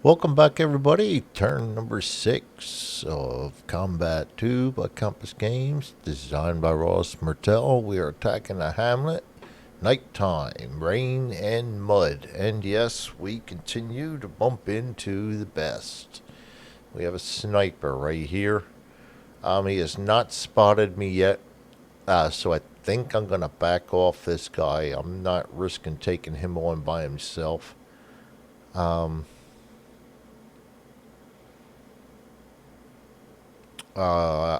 Welcome back, everybody. Turn number 6 of Combat 2 by Compass Games, designed by Ross Mertel. We are attacking a hamlet. Nighttime, rain, and mud. And yes, we continue to bump into the best. We have a sniper right here. He has not spotted me yet, so I think I'm going to back off this guy. I'm not risking taking him on by himself.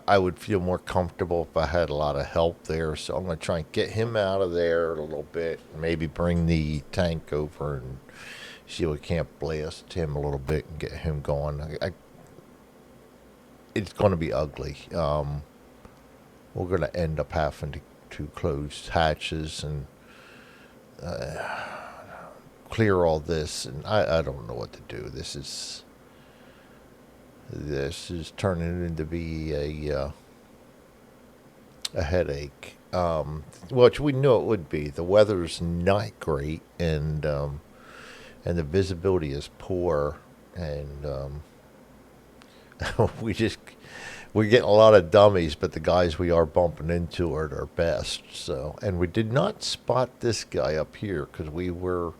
I would feel more comfortable if I had a lot of help there. So I'm going to try and get him out of there a little bit. Maybe bring the tank over and see if we can't blast him a little bit and get him going. It's going to be ugly. We're going to end up having to close hatches and clear all this. And I don't know what to do. This is turning into be a headache, which we knew it would be. The weather's not great, and the visibility is poor, and we just we're getting a lot of dummies, but the guys we are bumping into are at our best. So, and we did not spot this guy up here because we were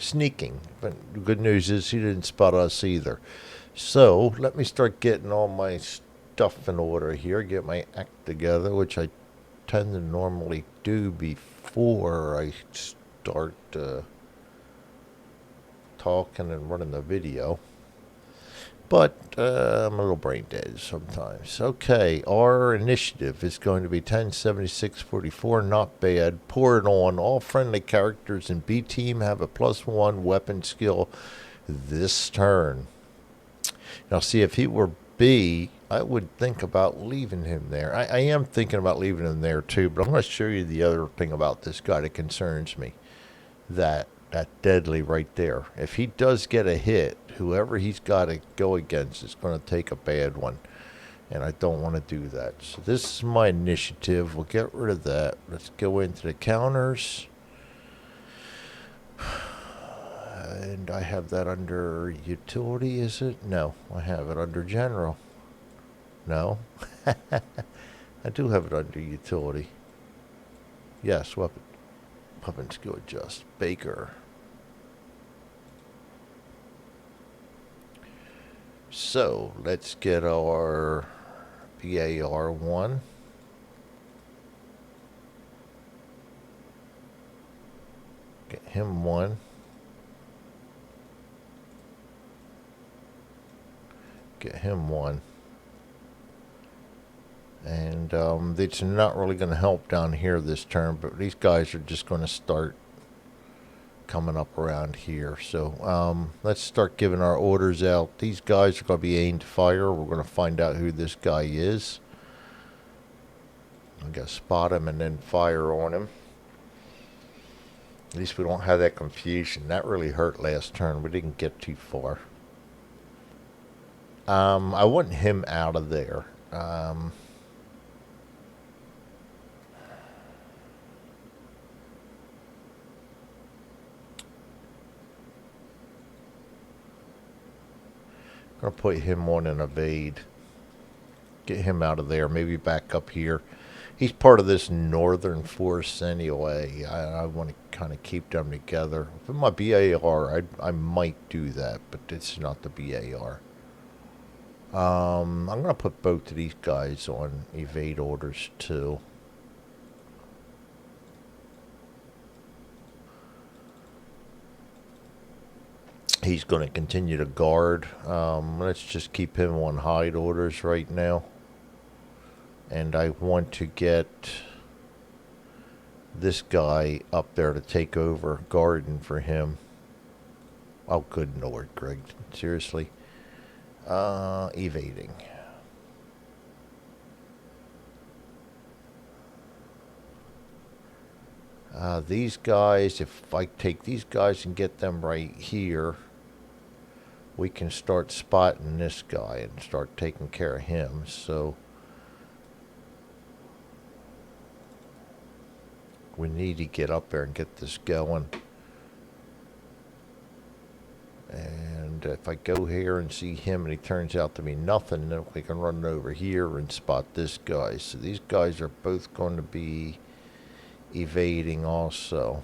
sneaking. But the good news is he didn't spot us either. So let me start getting all my stuff in order here, get my act together, which I tend to normally do before I start talking and running the video. But I'm a little brain dead sometimes. Okay, our initiative is going to be 107644, not bad. Pour it on. All friendly characters in B team have a +1 weapon skill this turn. Now, see, if he were B, I would think about leaving him there. I am thinking about leaving him there too, but I'm going to show you the other thing about this guy that concerns me. That deadly right there. If he does get a hit, whoever he's got to go against is going to take a bad one. And I don't want to do that. So this is my initiative. We'll get rid of that. Let's go into the counters. And I have that under utility, is it? No, I have it under general. No. I do have it under utility. Yes, weapon skill adjust. Baker. So let's get our BAR1. Get him one. Get him one. And it's not really going to help down here this turn, but these guys are just going to start coming up around here. So let's start giving our orders out. These guys are going to be aimed fire. We're going to find out who this guy is. I'm going to spot him and then fire on him. At least we don't have that confusion. That really hurt last turn. We didn't get too far. I want him out of there. Gonna put him on an evade. Get him out of there. Maybe back up here. He's part of this northern force anyway. I want to kind of keep them together. With my BAR, I might do that, but it's not the BAR. I'm gonna put both of these guys on evade orders too. He's going to continue to guard. Let's just keep him on hide orders right now. And I want to get this guy up there to take over guarding for him. Oh, good Lord, Greg. Seriously? Evading. These guys, if I take these guys and get them right here, we can start spotting this guy and start taking care of him. So we need to get up there and get this going. And if I go here and see him and he turns out to be nothing, then we can run over here and spot this guy. So these guys are both going to be evading also.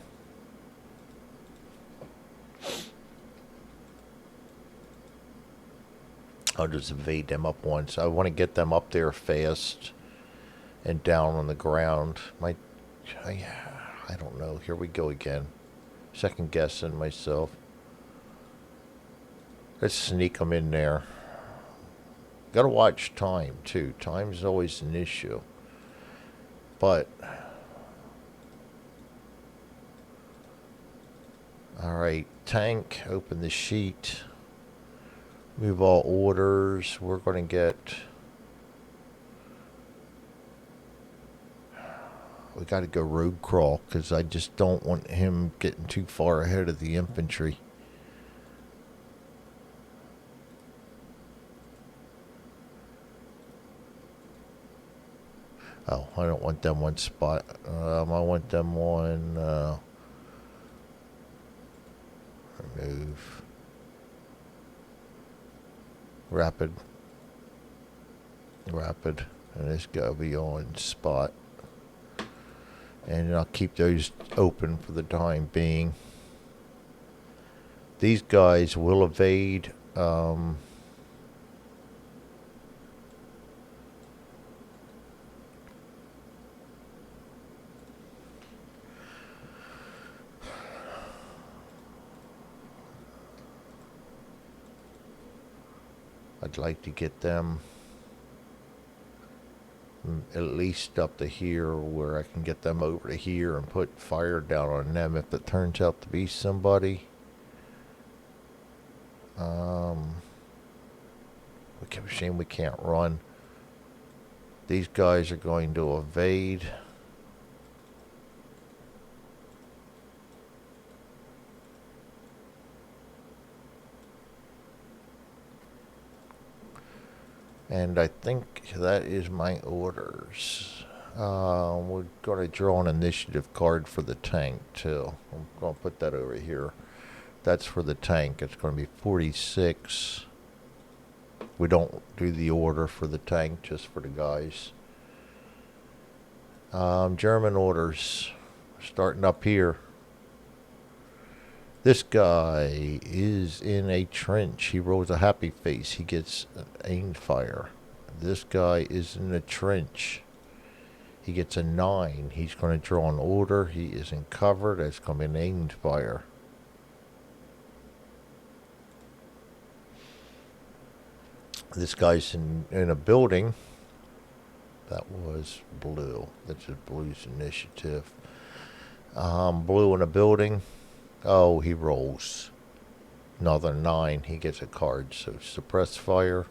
I'll just evade them up once. I want to get them up there fast and down on the ground. I don't know. Here we go again. Second guessing myself. Let's sneak them in there. Gotta watch time too. Time's always an issue. But alright, tank, open the sheet. Move all orders. We're gonna get, we gotta go road crawl because I just don't want him getting too far ahead of the infantry. Oh, I don't want them one spot. I want them on remove. Rapid. And this gotta be on spot. And I'll keep those open for the time being. These guys will evade. I'd like to get them at least up to here where I can get them over to here and put fire down on them if it turns out to be somebody. Shame we can't run. These guys are going to evade. And I think that is my orders. We're going to draw an initiative card for the tank, too. I'm going to put that over here. That's for the tank. It's going to be 46. We don't do the order for the tank, just for the guys. German orders. Starting up here. This guy is in a trench. He rolls a happy face. He gets an aimed fire. This guy is in a trench. He gets a 9. He's going to draw an order. He is in cover. That's going to be an aimed fire. This guy's in a building. That was blue. That's just blue's initiative. Blue in a building. Oh, he rolls another 9. He gets a card. So suppress fire.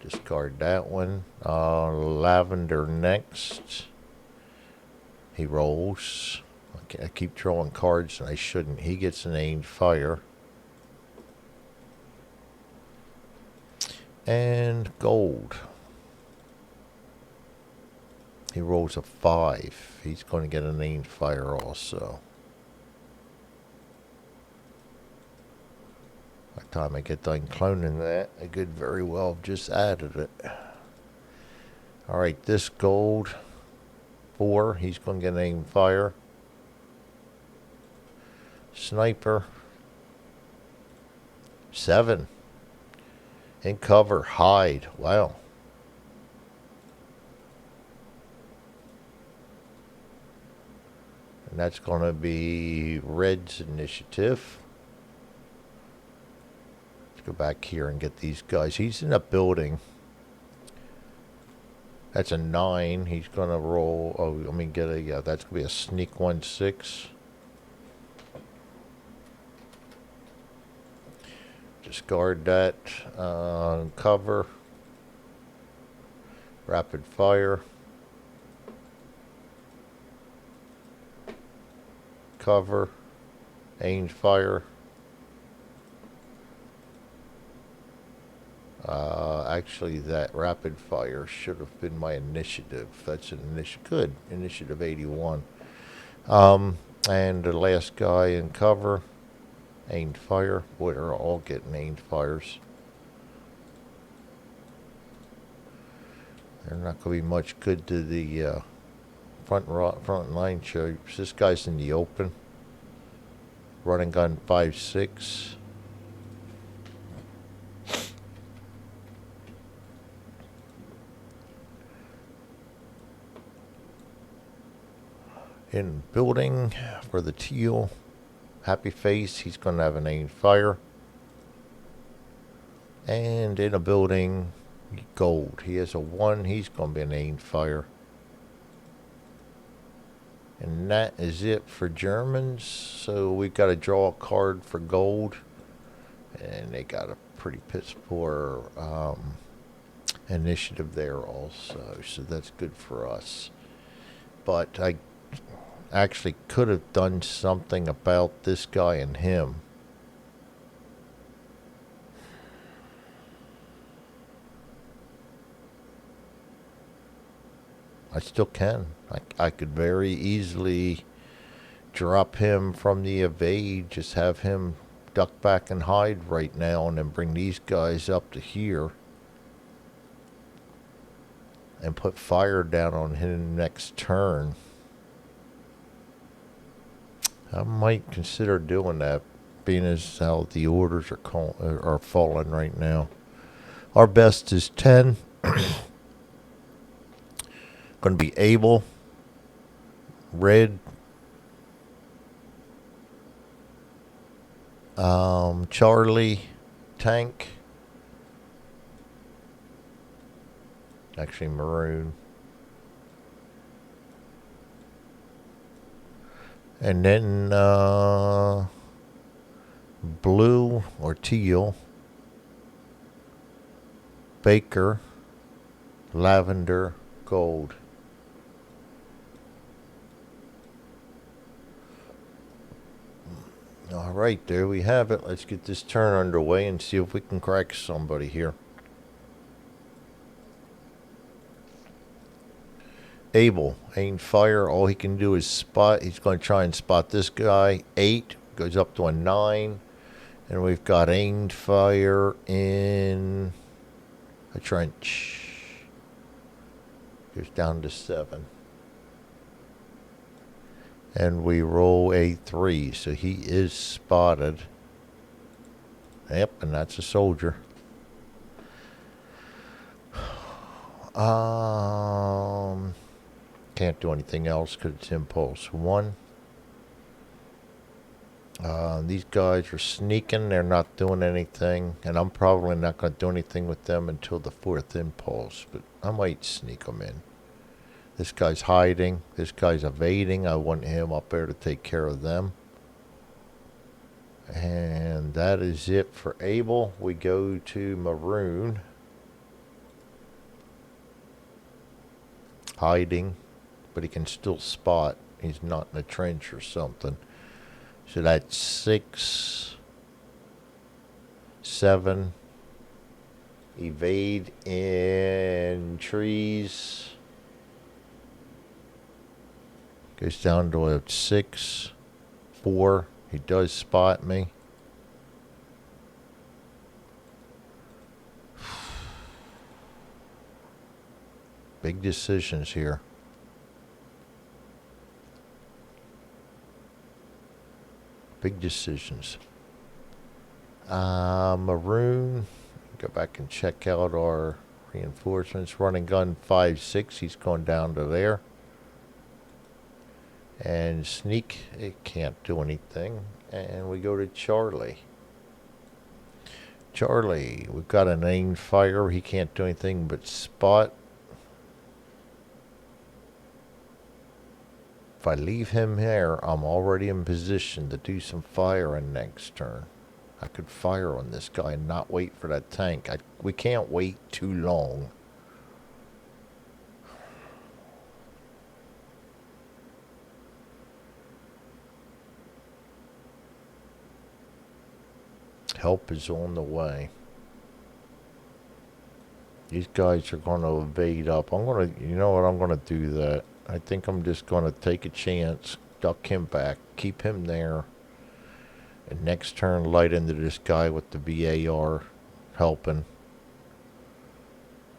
Discard that one. Lavender next. He rolls. I keep drawing cards and I shouldn't. He gets an aimed fire. And gold. He rolls a 5. He's going to get an aimed fire also. By the time I get done cloning that, I could very well have just added it. Alright, this gold, 4. He's going to get an aimed fire. Sniper, 7. In cover, hide. Wow. And that's going to be Red's initiative. Let's go back here and get these guys. He's in a building. That's a 9. He's going to roll. Oh, let me get a. Yeah, that's going to be a sneak 1-6. Discard that. Cover. Rapid fire. Cover. Aimed fire. Actually, that rapid fire should have been my initiative. That's an initiative. Good. Initiative 81. And the last guy in cover, aimed fire. Boy, they're all getting aimed fires. They're not going to be much good to the front line troops. This guy's in the open. Running gun 5.6. In building for the teal. Happy face. He's going to have an aimed fire. And in a building, gold. He has a 1. He's going to be an aimed fire. And that is it for Germans. So we got to draw a card for gold. And they got a pretty piss poor initiative there also. So that's good for us. But I actually could have done something about this guy and him. I still can. I could very easily drop him from the evade, just have him duck back and hide right now, and then bring these guys up to here and put fire down on him next turn. I might consider doing that, being as how the orders are falling right now. Our best is 10. Going to be Able, red, Charlie, tank, actually maroon, and then blue or teal, Baker, lavender, gold. All right, there we have it. Let's get this turn underway and see if we can crack somebody here. Able, aimed fire. All he can do is spot. He's going to try and spot this guy. 8 goes up to a 9. And we've got aimed fire in a trench. Goes down to 7. And we roll a 3, so he is spotted. Yep, and that's a soldier. Can't do anything else because it's impulse 1. These guys are sneaking. They're not doing anything. And I'm probably not going to do anything with them until the 4th impulse. But I might sneak them in. This guy's hiding. This guy's evading. I want him up there to take care of them. And that is it for Able. We go to maroon. Hiding. But he can still spot. He's not in a trench or something. So that's 6, 7. Evade in trees. Goes down to a 6, 4. He does spot me. Big decisions here. Big decisions. Maroon. Go back and check out our reinforcements. Running gun 5.6. He's going down to there. And sneak, it can't do anything. And we go to Charlie. Charlie, we've got an aimed fire. He can't do anything but spot. If I leave him here, I'm already in position to do some firing next turn. I could fire on this guy and not wait for that tank. We can't wait too long. Help is on the way. These guys are going to evade up. You know what? I'm going to do that. I think I'm just going to take a chance. duck him back, keep him there. And next turn, light into this guy with the VAR helping.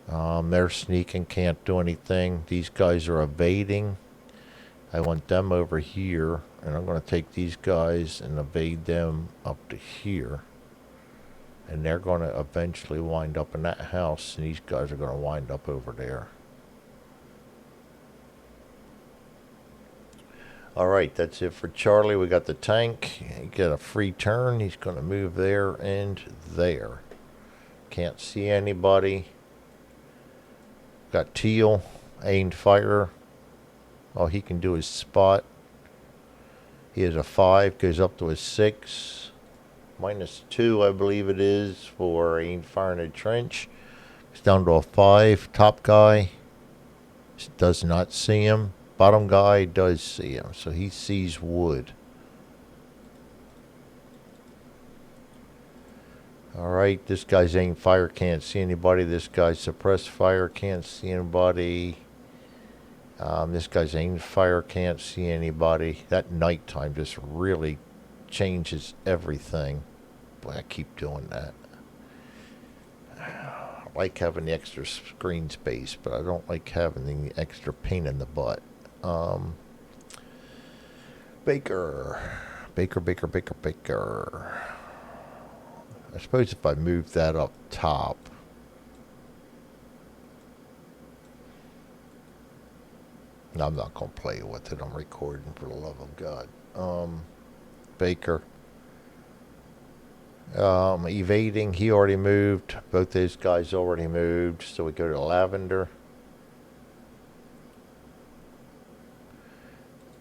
They're sneaking, can't do anything. These guys are evading. I want them over here, and I'm going to take these guys and evade them up to here. And they're going to eventually wind up in that house, and these guys are going to wind up over there. Alright, that's it for Charlie. We got the tank. He got a free turn. He's going to move there and there. Can't see anybody. Got Teal, aimed fire. All he can do is spot. He has a 5, goes up to a 6. -2, I believe it is, for aimed fire in a trench. It's down to a 5. Top guy does not see him. Bottom guy does see him, so he sees wood. Alright, this guy's aimed fire, can't see anybody. This guy's suppressed fire, can't see anybody. This guy's aimed fire, can't see anybody. That nighttime just really changes everything. Boy, I keep doing that. I like having the extra screen space, but I don't like having the extra pain in the butt. Baker. I suppose if I move that up top. No, I'm not going to play with it. I'm recording, for the love of God. Baker. Evading. He already moved. Both those guys already moved. So we go to Lavender.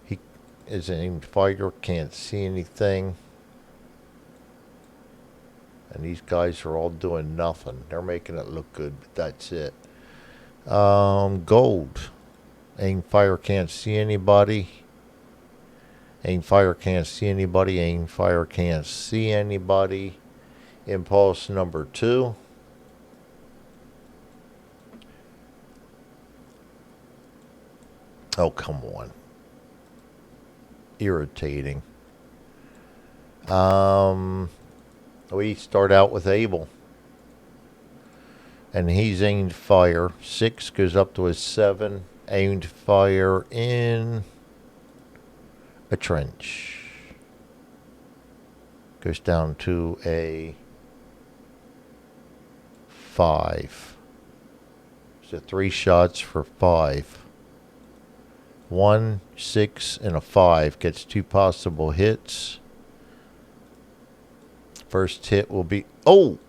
He is an aimed fighter. Can't see anything. And these guys are all doing nothing. They're making it look good, but that's it. Gold. Aim fire, can't see anybody. Aim fire, can't see anybody. Aim fire, can't see anybody. Impulse number 2. Oh, come on. Irritating. We start out with Abel. And he's aimed fire. 6 goes up to a 7. Aimed fire in a trench. Goes down to a 5. So 3 shots for 5. 1, 6, and a 5 gets 2 possible hits. First hit will be... Oh!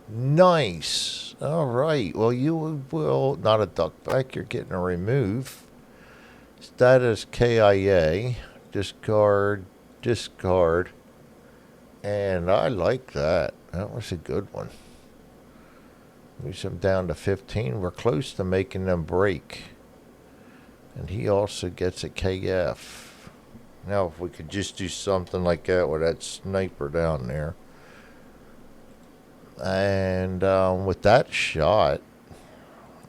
Nice. All right. Well, you will... Not a duck back. You're getting a remove. Status KIA. Discard. And I like that. That was a good one. Moves him down to 15. We're close to making them break. And he also gets a KF. Now, if we could just do something like that with that sniper down there. And with that shot,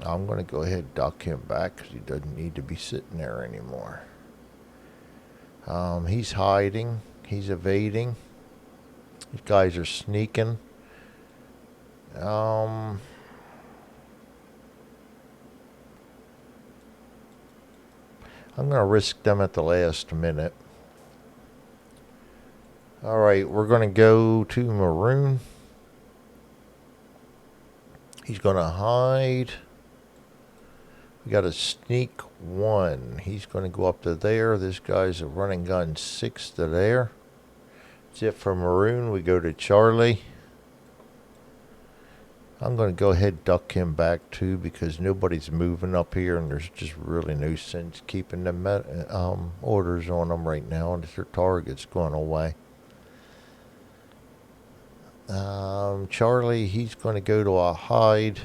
I'm going to go ahead and duck him back because he doesn't need to be sitting there anymore. He's hiding. He's evading. These guys are sneaking. I'm going to risk them at the last minute. Alright, we're going to go to Maroon. He's going to hide. We got a sneak 1. He's going to go up to there. This guy's a running gun 6 to there. That's it for Maroon. We go to Charlie. I'm going to go ahead and duck him back too because nobody's moving up here and there's just really no sense keeping them orders on them right now and their target's going away. Charlie, he's going to go to a hide.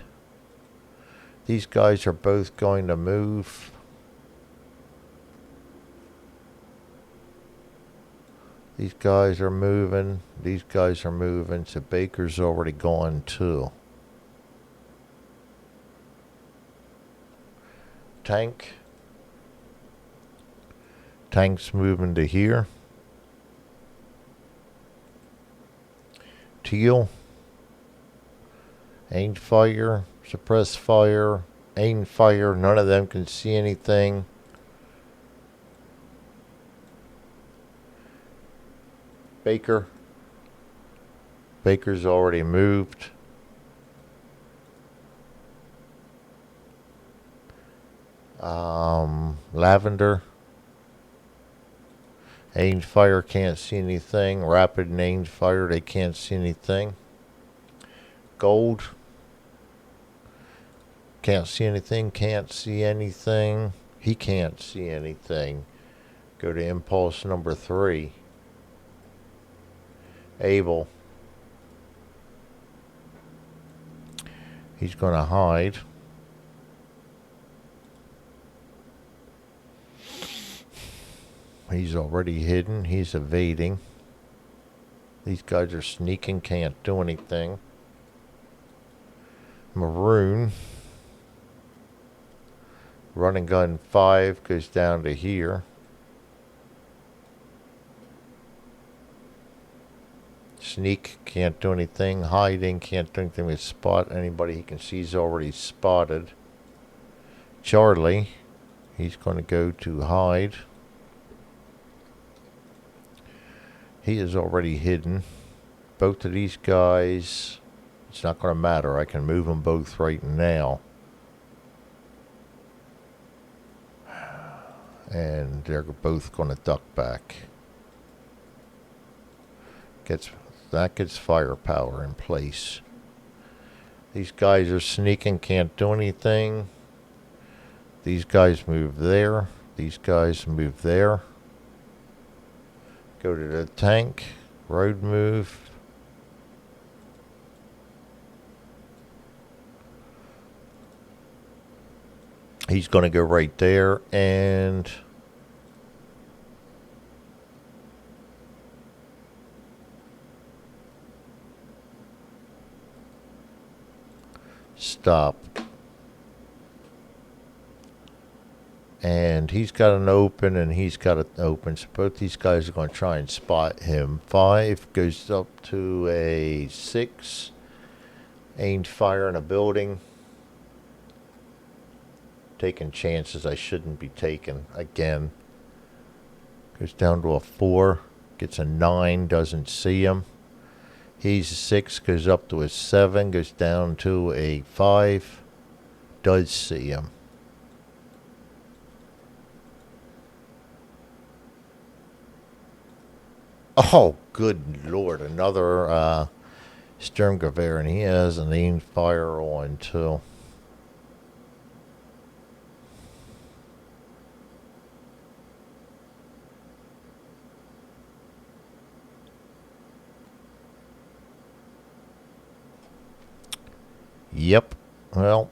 These guys are both going to move. These guys are moving. These guys are moving. So Baker's already gone too. Tank. Tanks moving to here. Teal. Aim fire. Suppress fire. Aim fire. None of them can see anything. Baker. Baker's already moved. Lavender. Aim fire can't see anything. Rapid and aim fire, they can't see anything. Gold. Can't see anything. Can't see anything. He can't see anything. Go to impulse number 3. Abel. He's going to hide. He's already hidden. He's evading. These guys are sneaking. Can't do anything. Maroon. Running gun 5 goes down to here. Sneak, can't do anything. Hiding, can't do anything with spot. Anybody he can see is already spotted. Charlie, he's going to go to hide. He is already hidden. Both of these guys, it's not going to matter. I can move them both right now. And they're both going to duck back. That gets firepower in place. These guys are sneaking, can't do anything. These guys move there. These guys move there. Go to the tank. Road move. He's going to go right there and stop. And he's got an open and he's got an open. So both these guys are going to try and spot him. 5 goes up to a 6. Aimed fire in a building. Taking chances I shouldn't be taking again. Goes down to a 4. Gets a 9. Doesn't see him. He's a 6. Goes up to a 7. Goes down to a 5. Does see him. Oh, good Lord. Another Sturmgewehr. And he has an aim fire on too. Yep. Well,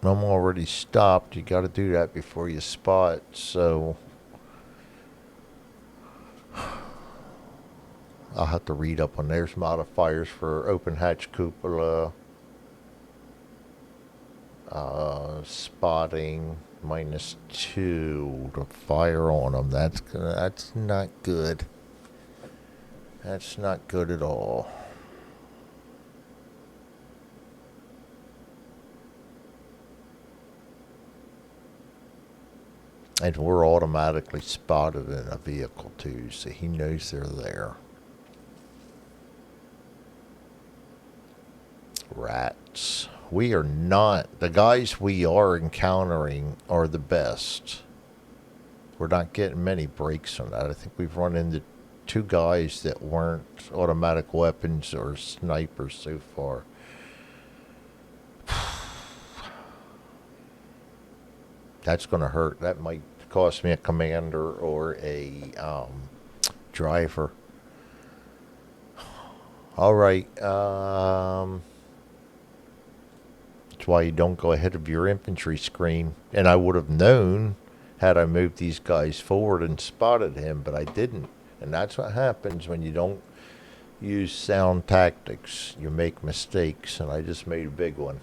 I'm already stopped. You got to do that before you spot. So I'll have to read up on there's modifiers for open hatch cupola. Spotting -2 to fire on them. That's not good. That's not good at all. And we're automatically spotted in a vehicle too, so he knows they're there. Rats. We are not, the guys we are encountering are the best. We're not getting many breaks on that. I think we've run into 2 guys that weren't automatic weapons or snipers so far. That's going to hurt. That might cost me a commander or a driver. All right. That's why you don't go ahead of your infantry screen. And I would have known had I moved these guys forward and spotted him, but I didn't. And that's what happens when you don't use sound tactics. You make mistakes, and I just made a big one.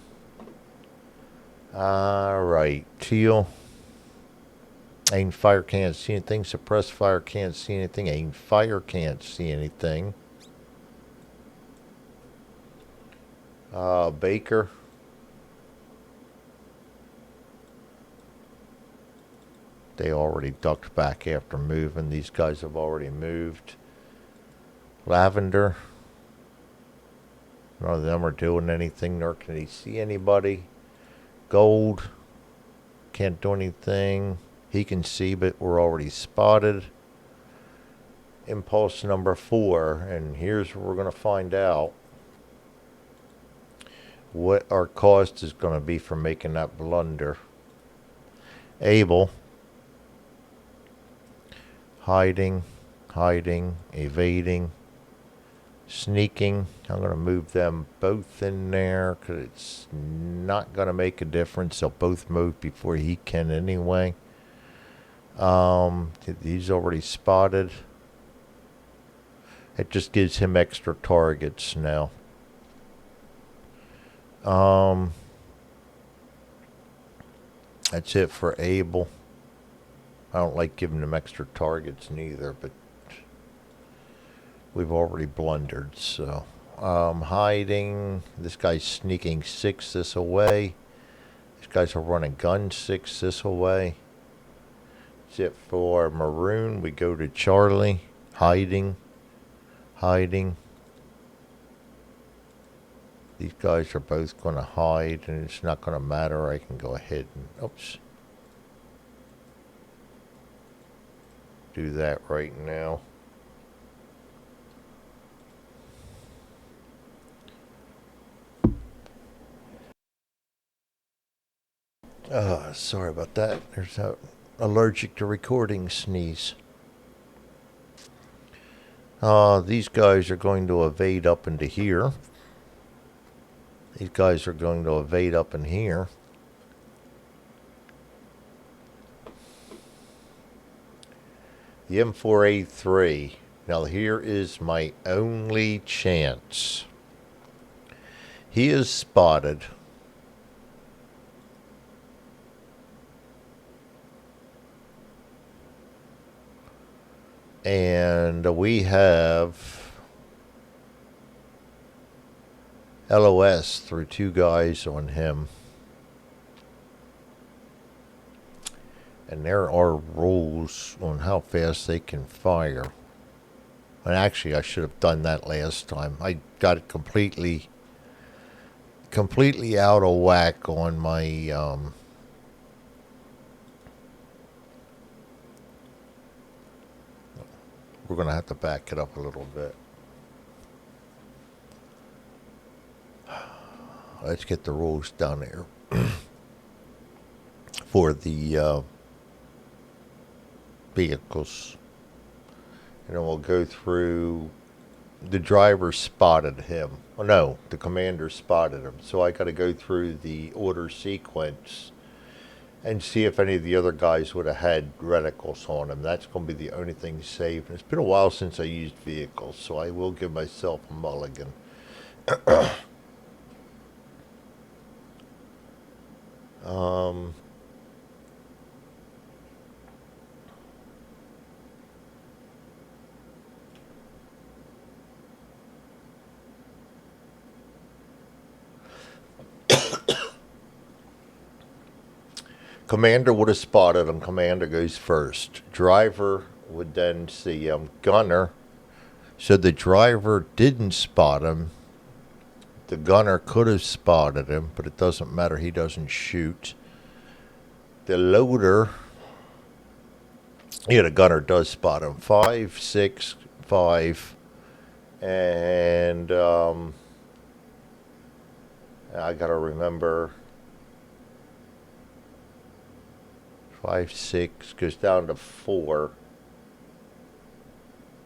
All right, Teal. Aim fire, can't see anything. Suppress fire, can't see anything. Aim fire, can't see anything. Baker. They already ducked back after moving. These guys have already moved. Lavender. None of them are doing anything, nor can he see anybody. Gold. Can't do anything. He can see, but we're already spotted. Impulse number 4. And here's where we're going to find out what our cost is going to be for making that blunder. Able. Hiding, evading, sneaking. I'm going to move them both in there because it's not going to make a difference. They'll both move before he can anyway. He's already spotted. It just gives him extra targets now. That's it for Able. I don't like giving them extra targets neither, but we've already blundered, so. Hiding. This guy's sneaking 6 this away. These guys are running gun 6 this away. That's it for Maroon. We go to Charlie. Hiding. These guys are both going to hide, and it's not going to matter. I can go ahead and, oops. Do that right now. Sorry about that. There's a allergic to recording sneeze. These guys are going to evade up into here. These guys are going to evade up in here. The M4A3. Now here is my only chance. He is spotted. And we have LOS through 2 guys on him. And there are rules on how fast they can fire. And actually, I should have done that last time. I got it completely out of whack on my we're going to have to back it up a little bit. Let's get the rules down there for the vehicles. And then we'll go through. The driver spotted him. Oh, no, the commander spotted him. So I got to go through the order sequence and see if any of the other guys would have had reticles on them. That's going to be the only thing safe. And it's been a while since I used vehicles, so I will give myself a mulligan. Commander would have spotted him. Commander goes first. Driver would then see him. Gunner. So the driver didn't spot him. The gunner could have spotted him, but it doesn't matter. He doesn't shoot. The loader. Yeah, the gunner does spot him. 5, 6, 5. And I got to remember. 5, 6 goes down to 4.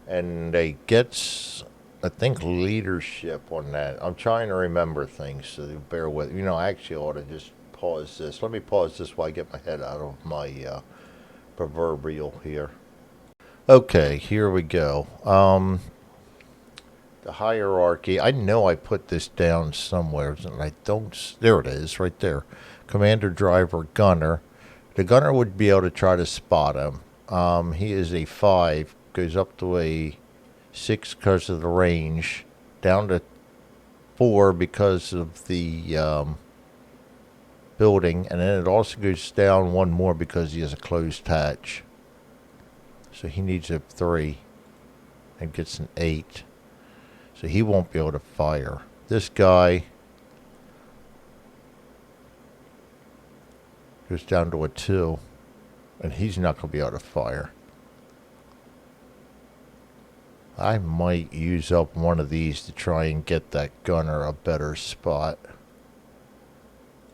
And they gets, I think, leadership on that. I'm trying to remember things, so bear with. Actually, I ought to just pause this. Let me pause this while I get my head out of my proverbial here. Okay, here we go. The hierarchy. I know I put this down somewhere, and I don't. There it is, right there. Commander, driver, gunner. The gunner would be able to try to spot him. He is a 5, goes up to a 6 because of the range, down to 4 because of the building, and then it also goes down 1 more because he has a closed hatch. So he needs a 3 and gets an 8. So he won't be able to fire. This guy goes down to a 2, and he's not going to be able to fire. I might use up one of these to try and get that gunner a better spot.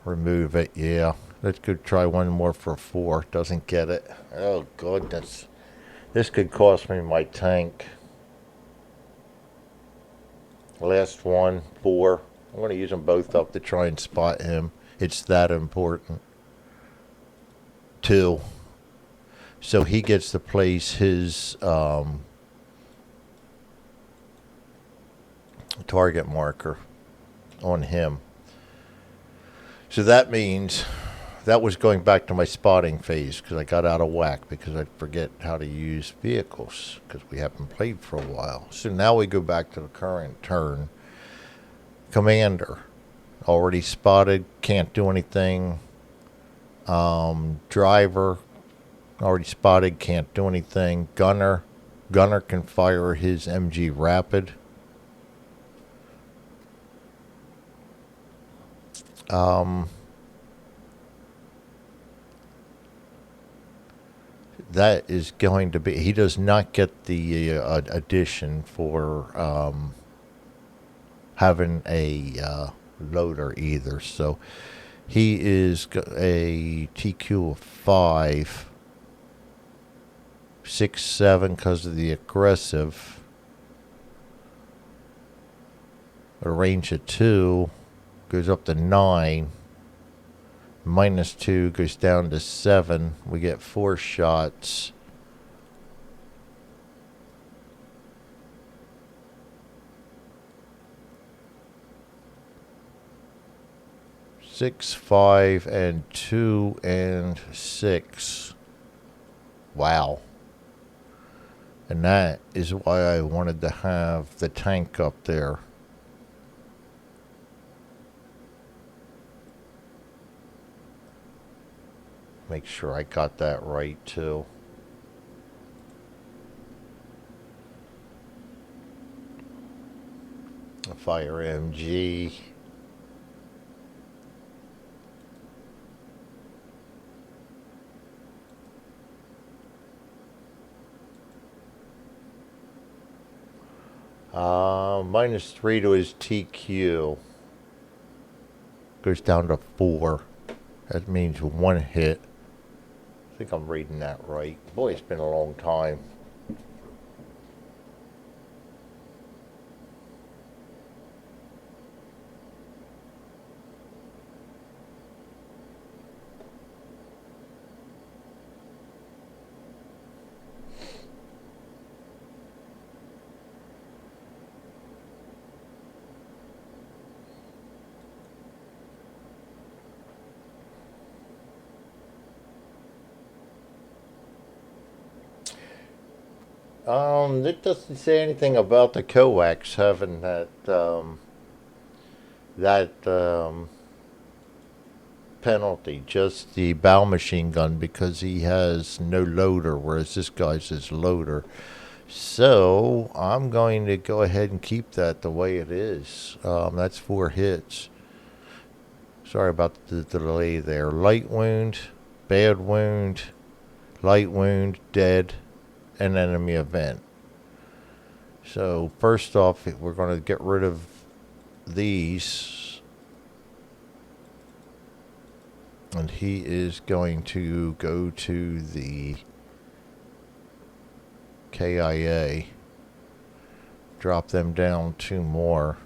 Remove it, yeah. Let's go try one more for 4. Doesn't get it. Oh, goodness. This could cost me my tank. Last one, 4. I'm going to use them both up to try and spot him. It's that important. 2. So he gets to place his target marker on him. So that means that was going back to my spotting phase because I got out of whack because I forget how to use vehicles because we haven't played for a while. So now we go back to the current turn. Commander, already spotted, can't do anything. Driver, already spotted, can't do anything. Gunner can fire his MG Rapid. That is going to be, he does not get the addition for having a loader either. So he is a TQ of 5, 6, 7 because of the aggressive. A range of 2 goes up to 9. -2 goes down to 7. We get 4 shots. Six, 5, and 2, and 6. Wow. And that is why I wanted to have the tank up there. Make sure I got that right too. A fire MG. -3 to his TQ. Goes down to 4. That means 1 hit. I think I'm reading that right. Boy, it's been a long time. It doesn't say anything about the coax having that penalty. Just the bow machine gun because he has no loader, whereas this guy's his loader. So I'm going to go ahead and keep that the way it is. That's 4 hits. Sorry about the delay there. Light wound, bad wound, light wound, dead, and enemy event. So first off, we're going to get rid of these. And he is going to go to the KIA. Drop them down 2 more.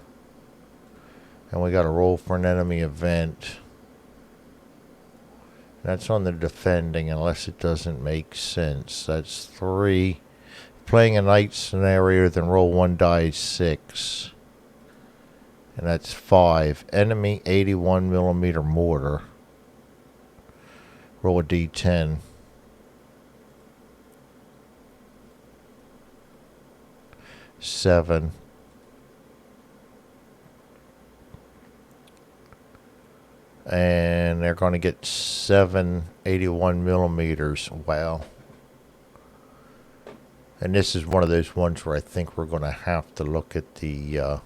And we got to roll for an enemy event. That's on the defending unless it doesn't make sense. That's 3. Playing a night scenario, then roll 1 die 6. And that's 5. Enemy 81mm mortar. Roll a d10. Seven. And they're going to get 781 millimeters. Wow. And this is one of those ones where I think we're going to have to look at the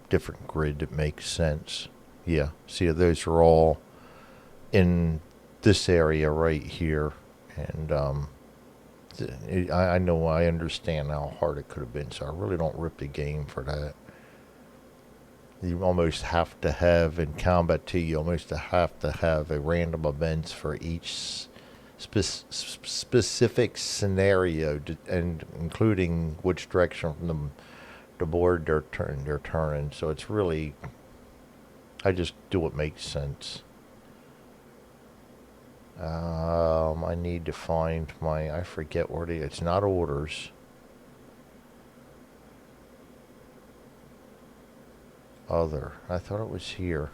different grid that makes sense. Yeah, see, those are all in this area right here, and I know, I understand how hard it could have been, so I really don't rip the game for that. You almost have to have, in Combat 2, you almost have to have a random events for each specific scenario, and including which direction from the board they're turning. So it's really, I just do what makes sense. I need to find I forget where it's not orders. Other. I thought it was here.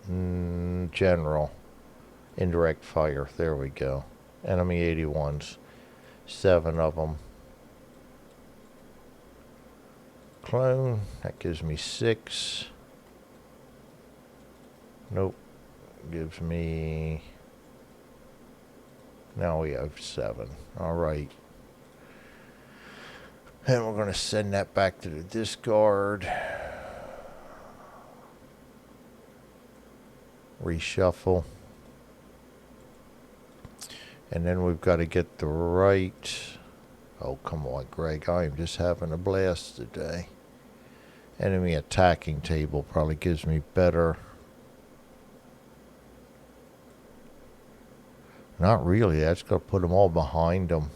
General. Indirect fire. There we go. Enemy 81s. 7 of them. Clone. That gives me 6. Nope. Gives me... Now we have 7. Alright. And we're going to send that back to the discard. Reshuffle. And then we've got to get the right... Oh, come on, Greg. I am just having a blast today. Enemy attacking table probably gives me better... Not really. That's going to put them all behind them.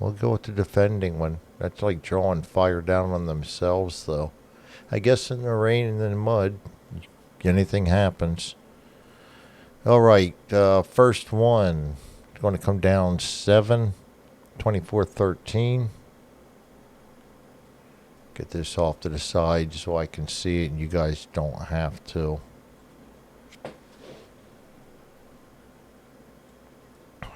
We'll go with the defending one. That's like drawing fire down on themselves, though. I guess in the rain and in the mud, anything happens. All right. First one. It's going to come down 7. 24-13. Get this off to the side so I can see it and you guys don't have to.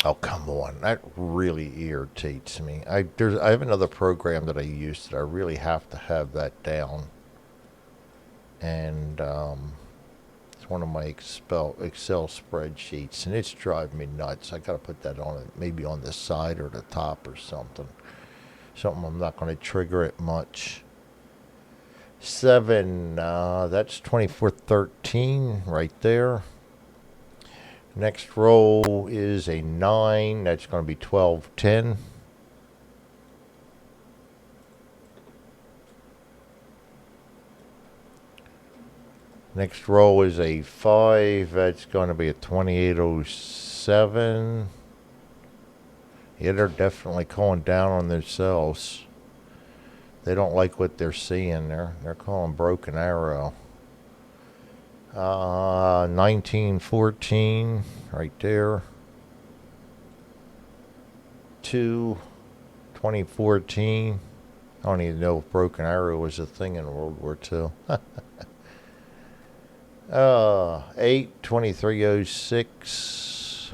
Oh, come on. That really irritates me. I have another program that I use that I really have to have that down. And it's one of my Excel spreadsheets, and it's driving me nuts. I got to put that on it, maybe on the side or the top or something. Something I'm not going to trigger it much. 7, that's 24-13 right there. Next roll is a 9. That's going to be 12-10. Next roll is a 5. That's going to be a 28-07. Yeah, they're definitely calling down on themselves. They don't like what they're seeing. They're calling broken arrow. 19-14 right there. 2, 2014. I don't even know if broken arrow was a thing in World War II. 8, 2306.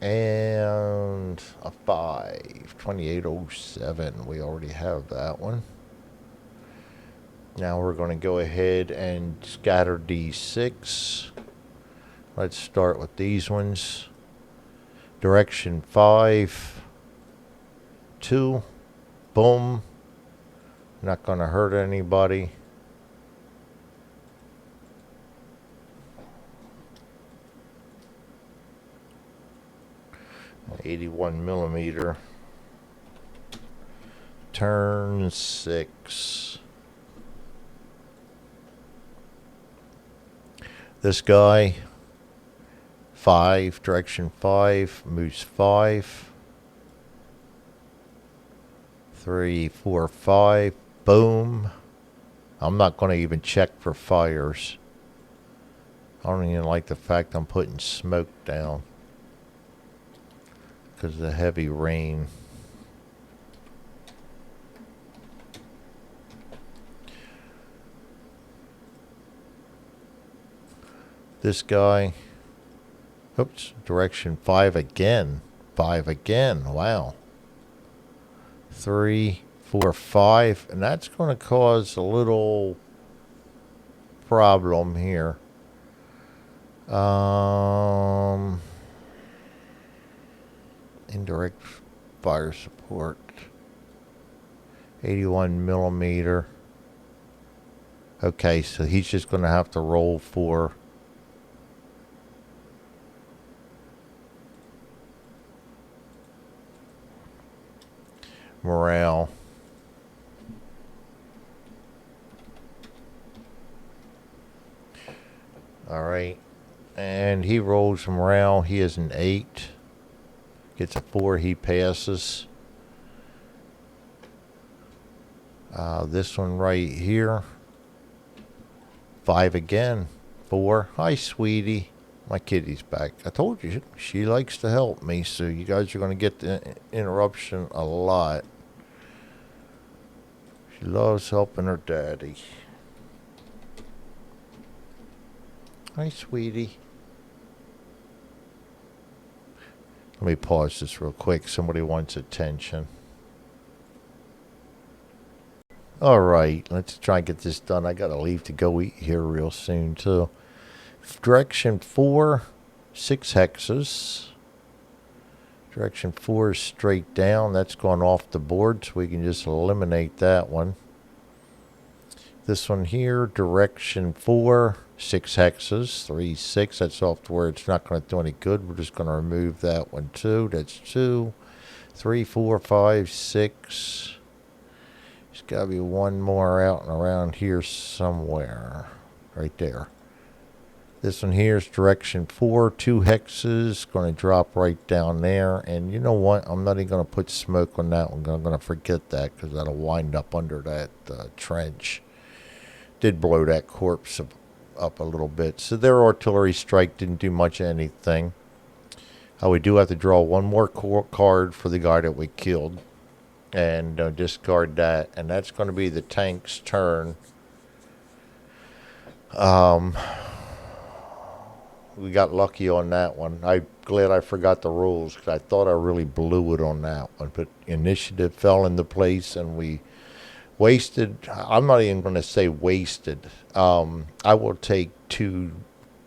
And a 5, 2807. We already have that one. Now we're going to go ahead and scatter D6. Let's start with these ones. Direction 5, 2, boom. Not going to hurt anybody. .81 millimeter. Turn 6. This guy, 5, direction 5, moves 5. 3, 4, 5, boom. I'm not going to even check for fires. I don't even like the fact I'm putting smoke down because of the heavy rain. This guy, oops, direction 5 again. 5 again. Wow. 3, 4, 5. And that's going to cause a little problem here. Indirect fire support. 81 millimeter. Okay, so he's just going to have to roll for morale. All right. And he rolls morale. He is an 8. Gets a 4. He passes. This one right here. 5 again. 4. Hi, sweetie. My kitty's back. I told you, she likes to help me, so you guys are going to get the interruption a lot. She loves helping her daddy. Hi, sweetie. Let me pause this real quick. Somebody wants attention. All right, let's try and get this done. I got to leave to go eat here real soon, too. Direction 4, 6 hexes. Direction 4 is straight down. That's gone off the board, so we can just eliminate that one. This one here, direction 4, 6 hexes, 3, 6. That's off to where it's not going to do any good. We're just going to remove that one too. That's 2, 3, 4, 5, 6. There's got to be one more out and around here somewhere. Right there. This one here is direction 4, 2 hexes. Going to drop right down there. And you know what? I'm not even going to put smoke on that one. I'm going to forget that because that'll wind up under that trench. Did blow that corpse up a little bit. So their artillery strike didn't do much of anything. We do have to draw one more card for the guy that we killed. And discard that. And that's going to be the tank's turn. We got lucky on that one. I'm glad I forgot the rules because I thought I really blew it on that one. But initiative fell into place and we wasted. I'm not even going to say wasted. I will take 2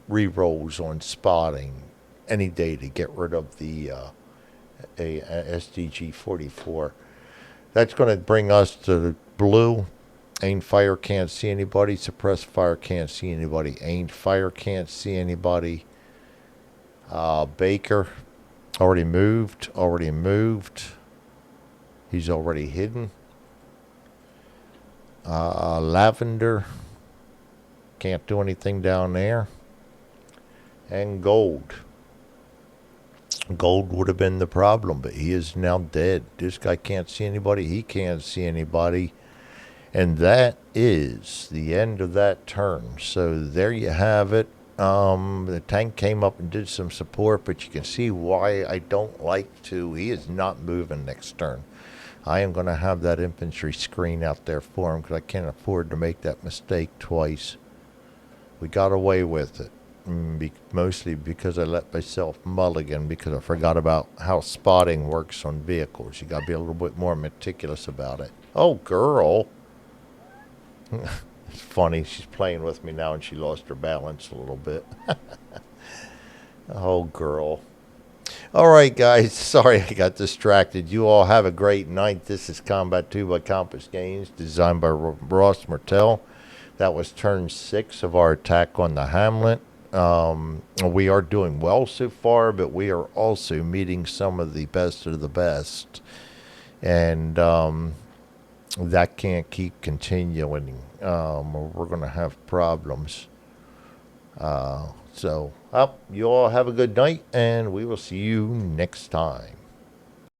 re-rolls on spotting any day to get rid of the a SDG 44. That's going to bring us to blue. Aimed fire, can't see anybody. Suppressed fire, can't see anybody. Aimed fire, can't see anybody. Baker, already moved. He's already hidden. Lavender, can't do anything down there. And gold. Gold would have been the problem, but he is now dead. This guy can't see anybody. He can't see anybody. And that is the end of that turn. So there you have it. The tank came up and did some support, but you can see why I don't like to. He is not moving next turn. I am going to have that infantry screen out there for him because I can't afford to make that mistake twice. We got away with it. Mostly because I let myself mulligan because I forgot about how spotting works on vehicles. You got to be a little bit more meticulous about it. Oh, girl. It's funny. She's playing with me now and she lost her balance a little bit. Oh, girl. All right, guys. Sorry I got distracted. You all have a great night. This is Combat 2 by Compass Games, designed by Ross Martell. That was turn 6 of our attack on the Hamlet. We are doing well so far, but we are also meeting some of the best of the best. And that can't keep continuing. We're going to have problems. You all have a good night, and we will see you next time.